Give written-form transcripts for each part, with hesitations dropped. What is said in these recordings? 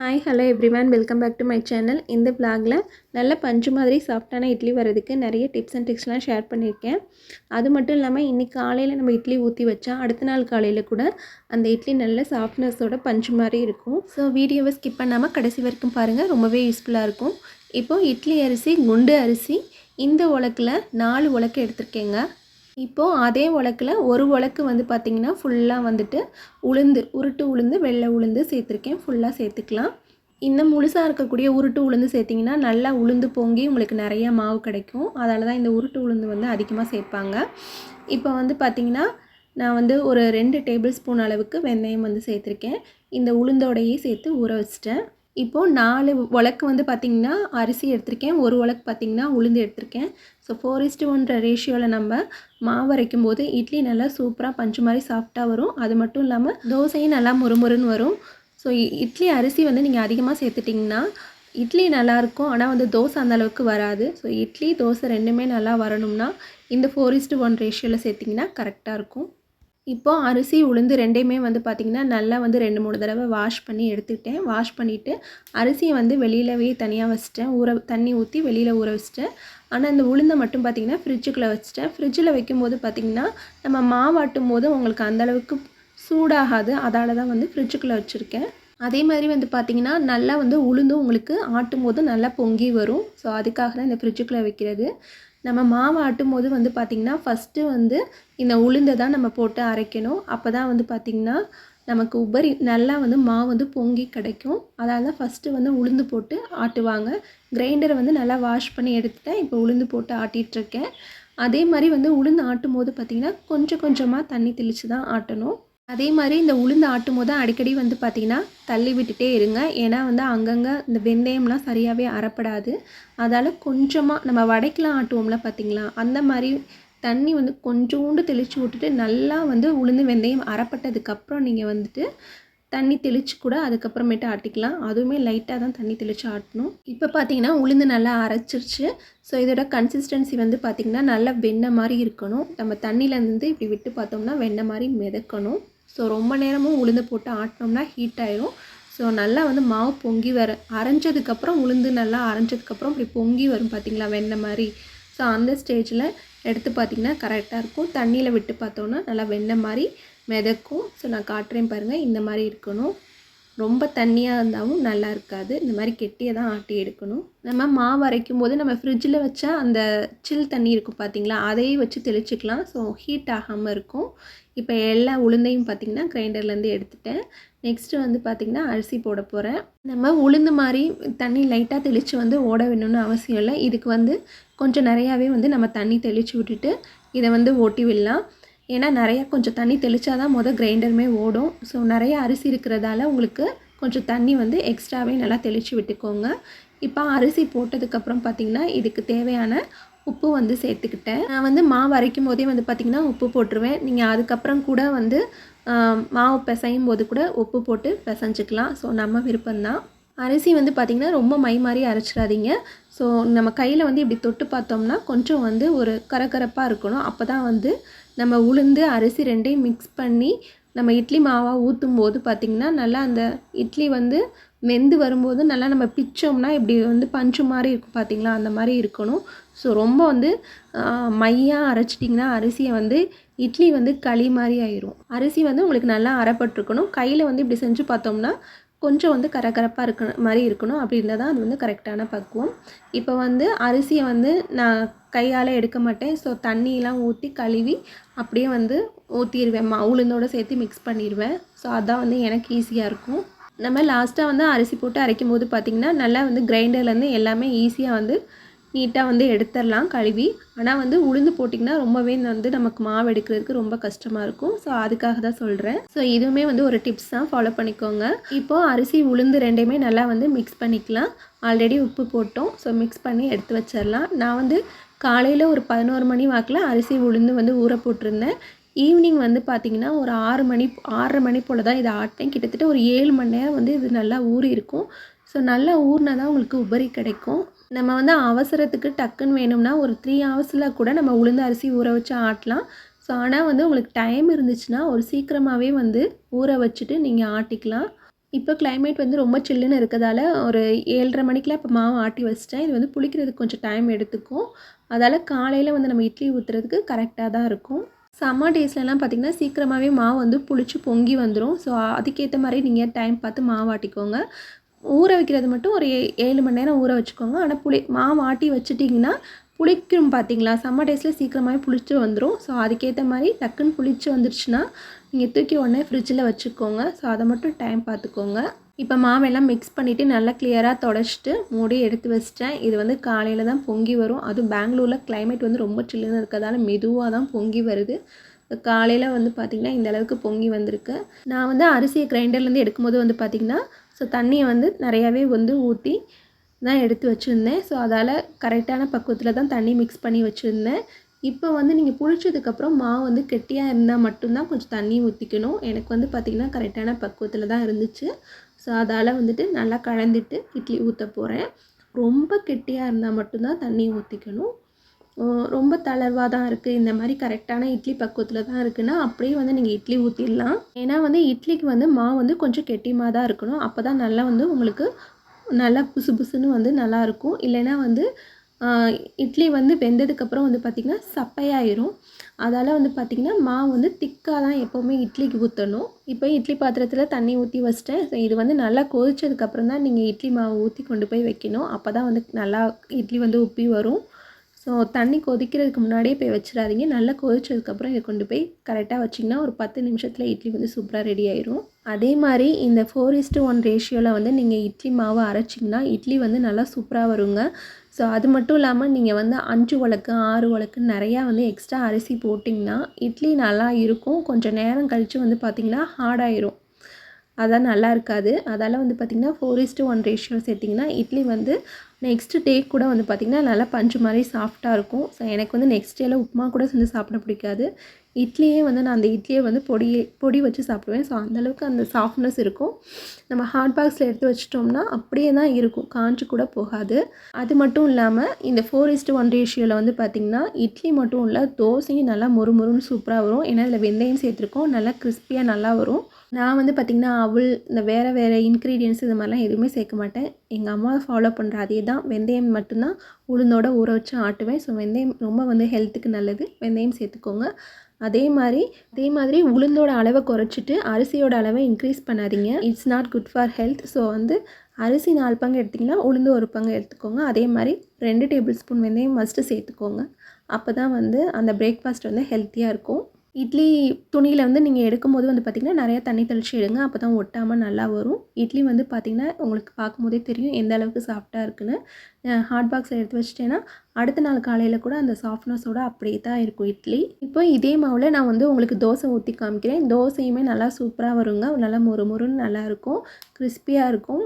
Hi hello everyone welcome back to my channel. இந்த vlogல நல்ல பஞ்சு மாதிரி சாஃப்டான இட்லி வரதுக்கு நிறைய டிப்ஸ் அண்ட் ட்ரிக்ஸ்லாம் ஷேர் பண்ணியிருக்கேன். அது மட்டும் இல்லாமல் இன்றைக்கி காலையில் நம்ம இட்லி ஊற்றி வச்சா அடுத்த நாள் காலையில் கூட அந்த இட்லி நல்ல சாஃப்ட்னஸோட பஞ்சு மாதிரி இருக்கும். ஸோ வீடியோவை ஸ்கிப் பண்ணாமல் கடைசி வரைக்கும் பாருங்கள், ரொம்பவே யூஸ்ஃபுல்லாக இருக்கும். இப்போது இட்லி அரிசி, குண்டு அரிசி இந்த உலக்கில் 4 உலக்கு எடுத்திருக்கேங்க. இப்போது அதே உலக்கில் ஒரு உலக்கு வந்து பார்த்திங்கன்னா ஃபுல்லாக வந்துட்டு உருட்டு உளுந்து வெள்ளை உளுந்து சேர்த்துருக்கேன். ஃபுல்லாக சேர்த்துக்கலாம். இன்னும் முழுசாக இருக்கக்கூடிய உருட்டு உளுந்து சேர்த்திங்கன்னா நல்லா உளுந்து பொங்கி உங்களுக்கு நிறைய மாவு கிடைக்கும். அதனால தான் இந்த உருட்டு உளுந்து வந்து அதிகமாக சேர்ப்பாங்க. இப்போ வந்து பார்த்திங்கன்னா நான் வந்து ஒரு 2 டேபிள் ஸ்பூன் அளவுக்கு வெந்தயம் வந்து சேர்த்துருக்கேன். இந்த உளுந்தோடையே சேர்த்து ஊற வச்சிட்டேன். இப்போது 4 உலக்கு வந்து பார்த்திங்கன்னா அரிசி எடுத்திருக்கேன், ஒரு உலக்கு பார்த்திங்கன்னா உளுந்து எடுத்திருக்கேன். ஸோ 4:1 ரேஷியோவில் நம்ம மாவு அரைக்கும் போது இட்லி நல்லா சூப்பராக பஞ்சு மாதிரி சாஃப்டாக வரும். அது மட்டும் இல்லாமல் தோசையும் நல்லா முறுமுறுன்னு வரும். ஸோ இட்லி அரிசி வந்து நீங்கள் அதிகமாக சேர்த்துட்டிங்கன்னா இட்லி நல்லாயிருக்கும், ஆனால் வந்து தோசை அந்தளவுக்கு வராது. ஸோ இட்லி தோசை ரெண்டுமே நல்லா வரணும்னா இந்த 4:1 ரேஷியோவில் சேர்த்திங்கன்னா கரெக்டாக இருக்கும். இப்போது அரிசி உளுந்து ரெண்டையுமே வந்து பார்த்திங்கன்னா நல்லா வந்து 2-3 தடவை வாஷ் பண்ணி எடுத்துக்கிட்டேன். வாஷ் பண்ணிவிட்டு அரிசியை வந்து வெளியிலவே தனியாக வச்சுட்டேன், தண்ணி ஊற்றி வெளியில் ஊற வச்சுட்டேன். ஆனால் இந்த உளுந்தை மட்டும் பார்த்திங்கன்னா ஃப்ரிட்ஜுக்குள்ளே வச்சுட்டேன். ஃப்ரிட்ஜில் வைக்கும்போது பார்த்திங்கன்னா நம்ம மாவாட்டும் போது உங்களுக்கு அந்தளவுக்கு சூடாகாது, அதால் தான் வந்து ஃப்ரிட்ஜுக்குள்ளே வச்சுருக்கேன். அதே மாதிரி வந்து பார்த்திங்கன்னா நல்லா வந்து உளுந்தும் உங்களுக்கு ஆட்டும் போது நல்லா பொங்கி வரும். ஸோ அதுக்காக தான் இந்த ஃப்ரிட்ஜுக்குள்ளே வைக்கிறது. நம்ம மாவு ஆட்டும் போது வந்து பார்த்திங்கன்னா ஃபஸ்ட்டு வந்து இந்த உளுந்தை தான் நம்ம போட்டு அரைக்கணும். அப்போ தான் வந்து பார்த்திங்கன்னா நமக்கு நல்லா வந்து மாவு வந்து பொங்கி கிடைக்கும். அதனால தான் ஃபஸ்ட்டு வந்து உளுந்து போட்டு ஆட்டுவாங்க. கிரைண்டரை வந்து நல்லா வாஷ் பண்ணி எடுத்துட்டேன். இப்போ உளுந்து போட்டு ஆட்டிகிட்ருக்கேன். அதே மாதிரி வந்து உளுந்து ஆட்டும் போது பார்த்திங்கன்னா கொஞ்சம் கொஞ்சமாக தண்ணி தெளித்து தான் ஆட்டணும். அதே மாதிரி இந்த உளுந்து ஆட்டும் போது அடிக்கடி வந்து பார்த்திங்கன்னா தள்ளி விட்டுட்டே இருங்க. ஏன்னா வந்து அங்கங்கே இந்த வெந்தயம்லாம் சரியாகவே அரைப்படாது. அதால் கொஞ்சமாக நம்ம வடைக்கெலாம் ஆட்டுவோம்ல பார்த்திங்களா, அந்த மாதிரி தண்ணி வந்து கொஞ்சோண்டு தெளித்து விட்டுட்டு நல்லா வந்து உளுந்து வெந்தயம் அரைப்பட்டதுக்கப்புறம் நீங்கள் வந்துட்டு தண்ணி தெளித்து கூட அதுக்கப்புறமேட்டு ஆட்டிக்கலாம். அதுவுமே லைட்டாக தான் தண்ணி தெளித்து ஆட்டணும். இப்போ பார்த்திங்கன்னா உளுந்து நல்லா அரைச்சிருச்சு. ஸோ இதோட கன்சிஸ்டன்சி வந்து பார்த்திங்கன்னா நல்லா வெண்ணெய் மாதிரி இருக்கணும். நம்ம தண்ணியிலேருந்து இப்படி விட்டு பார்த்தோம்னா வெண்ணெய் மாதிரி மிதக்கணும். ஸோ ரொம்ப நேரமும் உளுந்து போட்டு ஆட்டினோம்னா ஹீட் ஆயிரும். ஸோ நல்லா வந்து மாவு பொங்கி அரைஞ்சதுக்கப்புறம் உளுந்து நல்லா அரைஞ்சதுக்கப்புறம் இப்படி பொங்கி வரும் பார்த்திங்களா வெண்ணெய் மாதிரி. ஸோ அந்த ஸ்டேஜில் எடுத்து பார்த்திங்கன்னா கரெக்டாக இருக்கும். தண்ணியில் விட்டு பார்த்தோன்னா நல்லா வெண்ணெய் மாதிரி மிதக்கும். ஸோ நான் காட்டுறேன் பாருங்கள், இந்த மாதிரி இருக்கணும். ரொம்ப தண்ணியாக இருந்தாலும் நல்லா இருக்காது. இந்த மாதிரி கெட்டியாக தான் ஆட்டி எடுக்கணும். நம்ம மாவு அரைக்கும் போது நம்ம ஃப்ரிட்ஜில் வச்சா அந்த சில் தண்ணி இருக்கும் பார்த்திங்களா, அதையே வச்சு தெளிச்சிக்கலாம். ஸோ ஹீட் ஆகாமல் இருக்கும். இப்போ எல்லா உளுந்தையும் பார்த்திங்கன்னா கிரைண்டர்லேருந்து எடுத்துட்டேன். நெக்ஸ்ட்டு வந்து பார்த்திங்கன்னா அரிசி போட போகிறேன். நம்ம உளுந்து மாதிரி தண்ணி லைட்டாக தெளித்து வந்து ஓட வேணும்னு அவசியம் இல்லை. இதுக்கு வந்து கொஞ்சம் நிறையாவே வந்து நம்ம தண்ணி தெளித்து விட்டுட்டு இதை வந்து ஓட்டி விடலாம். ஏன்னா நிறையா கொஞ்சம் தண்ணி தெளித்தா தான் கிரைண்டருமே ஓடும். ஸோ நிறைய அரிசி இருக்கிறதால உங்களுக்கு கொஞ்சம் தண்ணி வந்து எக்ஸ்ட்ராவே நல்லா தெளித்து விட்டுக்கோங்க. இப்போ அரிசி போட்டதுக்கப்புறம் பார்த்திங்கன்னா இதுக்கு தேவையான உப்பு வந்து சேர்த்துக்கிட்டேன். நான் வந்து மாவு அரைக்கும் போதே வந்து பார்த்திங்கன்னா உப்பு போட்டுருவேன். நீங்கள் அதுக்கப்புறம் கூட வந்து மாவு பிசையும் போது கூட உப்பு போட்டு பிசைஞ்சிக்கலாம். ஸோ நம்ம விருப்பம்தான். அரிசி வந்து பார்த்திங்கன்னா ரொம்ப மை மாதிரி அரைச்சிடாதீங்க. ஸோ நம்ம கையில் வந்து இப்படி தொட்டு பார்த்தோம்னா கொஞ்சம் வந்து ஒரு கரகரப்பாக இருக்கணும். அப்போ தான் வந்து நம்ம உளுந்து அரிசி ரெண்டையும் மிக்ஸ் பண்ணி நம்ம இட்லி மாவாக ஊற்றும் போது பார்த்திங்கன்னா நல்லா அந்த இட்லி வந்து வெந்து வரும்போது நல்லா நம்ம பிச்சோம்னா இப்படி வந்து பஞ்சு மாதிரி இருக்கும் பார்த்திங்களா, அந்த மாதிரி இருக்கணும். ஸோ ரொம்ப வந்து மையாக அரைச்சிட்டிங்கன்னா அரிசியை வந்து இட்லி வந்து களி மாதிரி ஆயிரும். அரிசி வந்து உங்களுக்கு நல்லா அரைப்பட்டிருக்கணும். கையில் வந்து இப்படி செஞ்சு பார்த்தோம்னா கொஞ்சம் வந்து கரகரப்பாக மாதிரி இருக்கணும். அப்படி இருந்தால் தான் அது வந்து கரெக்டான பக்குவம். இப்போ வந்து அரிசியை வந்து நான் கையால் எடுக்க மாட்டேன். ஸோ தண்ணியெலாம் ஊற்றி கழுவி அப்படியே வந்து ஊற்றிடுவேன். உளுந்தோடு சேர்த்து மிக்ஸ் பண்ணிடுவேன். ஸோ அதான் வந்து எனக்கு ஈஸியாக இருக்கும். நம்ம லாஸ்ட்டாக வந்து அரிசி போட்டு அரைக்கும் போது பார்த்திங்கன்னா நல்லா வந்து கிரைண்டர்லேருந்து எல்லாமே ஈஸியாக வந்து நீட்டாக வந்து எடுத்துடலாம் கழுவி. ஆனால் வந்து உளுந்து போட்டிங்கன்னா ரொம்பவே வந்து நமக்கு மாவு எடுக்கிறதுக்கு ரொம்ப கஷ்டமாக இருக்கும். ஸோ அதுக்காக தான் சொல்கிறேன். ஸோ இதுவுமே வந்து ஒரு டிப்ஸ் தான், ஃபாலோ பண்ணிக்கோங்க. இப்போது அரிசி உளுந்து ரெண்டையுமே நல்லா வந்து மிக்ஸ் பண்ணிக்கலாம். ஆல்ரெடி உப்பு போட்டோம். ஸோ மிக்ஸ் பண்ணி எடுத்து வச்சிடலாம். நான் வந்து காலையில் ஒரு 11 மணி வாக்கில் அரிசி உளுந்து வந்து ஊற போட்டிருந்தேன். ஈவினிங் வந்து பார்த்திங்கன்னா ஒரு 6:30 மணி போல் தான் இதை ஆட்டேன். கிட்டத்தட்ட ஒரு 7 மணி நேரம் வந்து இது நல்லா ஊறி இருக்கும். ஸோ நல்லா ஊறினா தான் உங்களுக்கு உபரி கிடைக்கும். நம்ம வந்து அவசரத்துக்கு டக்குன்னு வேணும்னா ஒரு 3 ஹவர்ஸில் கூட நம்ம உளுந்து அரிசி ஊற வச்சு ஆட்டலாம். ஸோ ஆனால் வந்து உங்களுக்கு டைம் இருந்துச்சுன்னா ஒரு சீக்கிரமாகவே வந்து ஊற வச்சுட்டு நீங்கள் ஆட்டிக்கலாம். இப்போ கிளைமேட் வந்து ரொம்ப சில்லுன்னு இருக்கதால ஒரு 7:30 மணிக்கெலாம் இப்போ மாவு ஆட்டி வச்சிட்டேன். இது வந்து புளிக்கிறதுக்கு கொஞ்சம் டைம் எடுத்துக்கும். அதால் காலையில் வந்து நம்ம இட்லி ஊற்றுறதுக்கு கரெக்டாக தான் இருக்கும். சம்மர் டேஸ்லலாம் பார்த்திங்கன்னா சீக்கிரமாகவே மாவு வந்து புளிச்சு பொங்கி வந்துடும். ஸோ அதுக்கேற்ற மாதிரி நீங்கள் டைம் பார்த்து மாவு ஆட்டிக்கோங்க. ஊற வைக்கிறது மட்டும் ஒரு 7 மணி நேரம் ஊற வச்சுக்கோங்க. ஆனால் மாவு ஆட்டி வச்சுட்டிங்கன்னா புளிக்கும் பார்த்தீங்களா, சம்மர் டேஸில் சீக்கிரமாகவே புளிச்சு வந்துடும். ஸோ அதுக்கேற்ற மாதிரி டக்குன்னு புளிச்சு வந்துருச்சுன்னா நீங்கள் தூக்கி உடனே ஃப்ரிட்ஜில் வச்சுக்கோங்க. ஸோ அதை மட்டும் டைம் பார்த்துக்கோங்க. இப்போ மாவெல்லாம் மிக்ஸ் பண்ணிவிட்டு நல்லா கிளியராக தொடச்சிட்டு மூடி எடுத்து வச்சிட்டேன். இது வந்து காலையில் தான் பொங்கி வரும். அதுவும் பெங்களூரில் கிளைமேட் வந்து ரொம்ப சில்லுன்னு இருக்கிறதால மெதுவாக தான் பொங்கி வருது. காலையில் வந்து பார்த்திங்கன்னா இந்த அளவுக்கு பொங்கி வந்திருக்கு. நான் வந்து அரிசியை கிரைண்டர்லேருந்து எடுக்கும்போது வந்து பார்த்திங்கன்னா ஸோ தண்ணியை வந்து நிறையாவே வந்து ஊற்றி தான் எடுத்து வச்சுருந்தேன். ஸோ அதால் கரெக்டான பக்குவத்தில் தான் தண்ணி மிக்ஸ் பண்ணி வச்சுருந்தேன். இப்போ வந்து நீங்கள் புளிச்சதுக்கப்புறம் மாவு வந்து கெட்டியாக இருந்தால் மட்டும்தான் கொஞ்சம் தண்ணி ஊற்றிக்கணும். எனக்கு வந்து பார்த்திங்கன்னா கரெக்டான பக்குவத்தில் தான் இருந்துச்சு. ஸோ அதால் வந்துட்டு நல்லா கலந்துட்டு இட்லி ஊற்ற போகிறேன். ரொம்ப கெட்டியாக இருந்தால் மட்டும்தான் தண்ணி ஊற்றிக்கணும். ரொம்ப தளர்வாக தான் இருக்குது, இந்த மாதிரி கரெக்டான இட்லி பக்குவத்தில் தான் இருக்குன்னா அப்படியே வந்து நீங்கள் இட்லி ஊற்றிடலாம். ஏன்னா வந்து இட்லிக்கு வந்து மாவு வந்து கொஞ்சம் கெட்டியமாக தான் இருக்கணும். அப்போ தான் நல்லா வந்து உங்களுக்கு நல்லா புசு புசுன்னு வந்து நல்லாயிருக்கும். இல்லைன்னா வந்து இட்லி வந்து வெந்ததுக்கப்புறம் வந்து பார்த்திங்கன்னா சப்பையாயிரும். அதால் வந்து பார்த்திங்கன்னா மாவு வந்து திக்காக தான் எப்போவுமே இட்லிக்கு ஊற்றணும். இப்போ இட்லி பாத்திரத்தில் தண்ணி ஊற்றி வச்சிட்டேன். ஸோ இது வந்து நல்லா கொதிச்சதுக்கப்புறம் தான் நீங்கள் இட்லி மாவு ஊற்றி கொண்டு போய் வைக்கணும். அப்போ தான் வந்து நல்லா இட்லி வந்து உப்பி வரும். ஸோ தண்ணி கொதிக்கிறதுக்கு முன்னாடியே போய் வச்சிடாதீங்க. நல்லா கொதிச்சதுக்கப்புறம் இதை கொண்டு போய் கரெக்டாக வச்சிங்கன்னா ஒரு 10 நிமிஷத்தில் இட்லி வந்து சூப்பராக ரெடி ஆயிரும். அதே மாதிரி இந்த 4:1 ரேஷியோவில் வந்து நீங்கள் இட்லி மாவு அரைச்சிங்கன்னா இட்லி வந்து நல்லா சூப்பராக வருங்க. ஸோ அது மட்டும் இல்லாமல் நீங்கள் வந்து 5 உலக்கு 6 உலக்கு நிறையா வந்து எக்ஸ்ட்ரா அரிசி போட்டிங்கன்னா இட்லி நல்லா இருக்கும். கொஞ்சம் நேரம் கழித்து வந்து பார்த்திங்கன்னா ஹார்டாயிரும். அதான் நல்லா இருக்காது. அதால் வந்து பார்த்திங்கன்னா 4:1 ரேஷியோ சேர்த்திங்கன்னா இட்லி வந்து நெக்ஸ்ட் டே கூட வந்து பார்த்திங்கன்னா நல்லா பஞ்சு மாதிரி சாஃப்டாக இருக்கும். ஸோ எனக்கு வந்து நெக்ஸ்ட் டேயில் உப்புமா கூட செஞ்சு சாப்பிட பிடிக்காது. இட்லியே வந்து நான் அந்த இட்லியை வந்து பொடி வச்சு சாப்பிடுவேன். ஸோ அந்தளவுக்கு அந்த சாஃப்ட்னஸ் இருக்கும். நம்ம ஹாட் பாக்ஸில் எடுத்து வச்சிட்டோம்னா அப்படியே தான் இருக்கும், காஞ்சு கூட போகாது. அது மட்டும் இல்லாமல் இந்த 4:1 ரேஷியோவில் வந்து பார்த்திங்கன்னா இட்லி மட்டும் இல்லை, தோசையும் நல்லா மொறுமொறுன்னு சூப்பராக வரும். ஏன்னா இதில் வெந்தயம் சேர்த்துருக்கோம், நல்லா கிறிஸ்பியாக நல்லா வரும். நான் வந்து பார்த்திங்கன்னா அவல் இந்த வேறு இன்க்ரீடியன்ட்ஸ் இது மாதிரிலாம் எதுவுமே சேர்க்க மாட்டேன். எங்கள் அம்மா ஃபாலோ பண்ணுற அதே தான். வெந்தயம் மட்டும்தான் உளுந்தோட ஊற வச்சு ஆட்டுவேன். ஸோ வெந்தயம் ரொம்ப வந்து ஹெல்த்துக்கு நல்லது, வெந்தயம் சேர்த்துக்கோங்க. அதே மாதிரி உளுந்தோட அளவை குறைச்சிட்டு அரிசியோட அளவை இன்க்ரீஸ் பண்ணாதீங்க. It's not good for health. So வந்து அரிசி 4 பங்கு எடுத்திங்கன்னா உளுந்து 1 பங்கு எடுத்துக்கோங்க. அதே மாதிரி 2 டேபிள் ஸ்பூன் வெந்தயம் மஸ்ட்டு சேர்த்துக்கோங்க. அப்போ தான் வந்து அந்த பிரேக்ஃபாஸ்ட் வந்து ஹெல்த்தியாக இருக்கும். இட்லி துணியில் வந்து நீங்கள் எடுக்கும்போது வந்து பார்த்திங்கன்னா நிறையா தண்ணி தெளித்து எடுங்க. அப்போ தான் ஒட்டாமல் நல்லா வரும். இட்லி வந்து பார்த்திங்கன்னா உங்களுக்கு பார்க்கும்போதே தெரியும் எந்த அளவுக்கு சாஃப்டாக இருக்குன்னு. ஹாட் பாக்ஸில் எடுத்து வச்சிட்டேன்னா அடுத்த நாள் காலையில் கூட அந்த சாஃப்ட்னஸோடு அப்படியே தான் இருக்கும் இட்லி. இப்போ இதே மாவில் நான் வந்து உங்களுக்கு தோசை ஊற்றி காமிக்கிறேன். தோசையுமே நல்லா சூப்பராக வருங்க. நல்லா மொறுமொறுன்னு நல்லாயிருக்கும், கிறிஸ்பியாக இருக்கும்.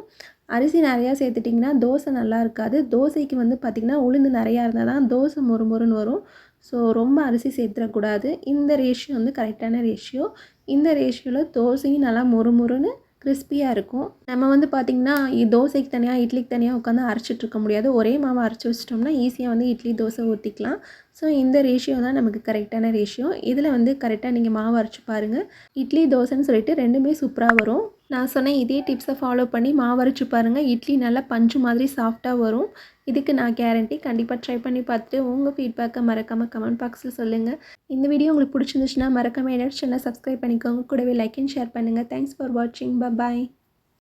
அரிசி நிறையா சேர்த்துட்டிங்கன்னா தோசை நல்லா இருக்காது. தோசைக்கு வந்து பார்த்திங்கன்னா உளுந்து நிறையா இருந்தால் தான் தோசை மொறுமொறுன்னு வரும். ஸோ ரொம்ப அரிசி சேர்த்துடக்கூடாது. இந்த ரேஷியோ வந்து கரெக்டான ரேஷியோ. இந்த ரேஷியோவில் தோசையும் நல்லா மொறுமொறுன்னு கிறிஸ்பியாக இருக்கும். நம்ம வந்து பார்த்திங்கன்னா தோசைக்கு தனியாக இட்லிக்கு தனியாக உட்காந்து அரைச்சிட்ருக்க முடியாது. ஒரே மாவை அரைச்சி வச்சிட்டோம்னா ஈஸியாக வந்து இட்லி தோசை ஊற்றிக்கலாம். ஸோ இந்த ரேஷியோ தான் நமக்கு கரெக்டான ரேஷியோ. இதில் வந்து கரெக்டாக நீங்கள் மாவு அரைச்சி பாருங்கள். இட்லி தோசைன்னு சொல்லிட்டு ரெண்டுமே சூப்பராக வரும். நான் சொன்ன இதே டிப்ஸை ஃபாலோ பண்ணி மாவு அரைச்சி பாருங்கள். இட்லி நல்லா பஞ்சு மாதிரி சாஃப்டாக வரும். இதுக்கு நான் கேரண்டி. கண்டிப்பாக ட்ரை பண்ணி பார்த்துட்டு உங்கள் ஃபீட்பேக்கை மறக்காமல் கமெண்ட் பாக்ஸில் சொல்லுங்கள். இந்த வீடியோ உங்களுக்கு பிடிச்சிருந்துச்சுன்னா மறக்காமல் என்னோட சேனலை சப்ஸ்கிரைப் பண்ணிக்கோங்க. கூடவே லைக் அண்ட் ஷேர் பண்ணுங்கள். தேங்க்ஸ் ஃபார் வாட்சிங். பாய்.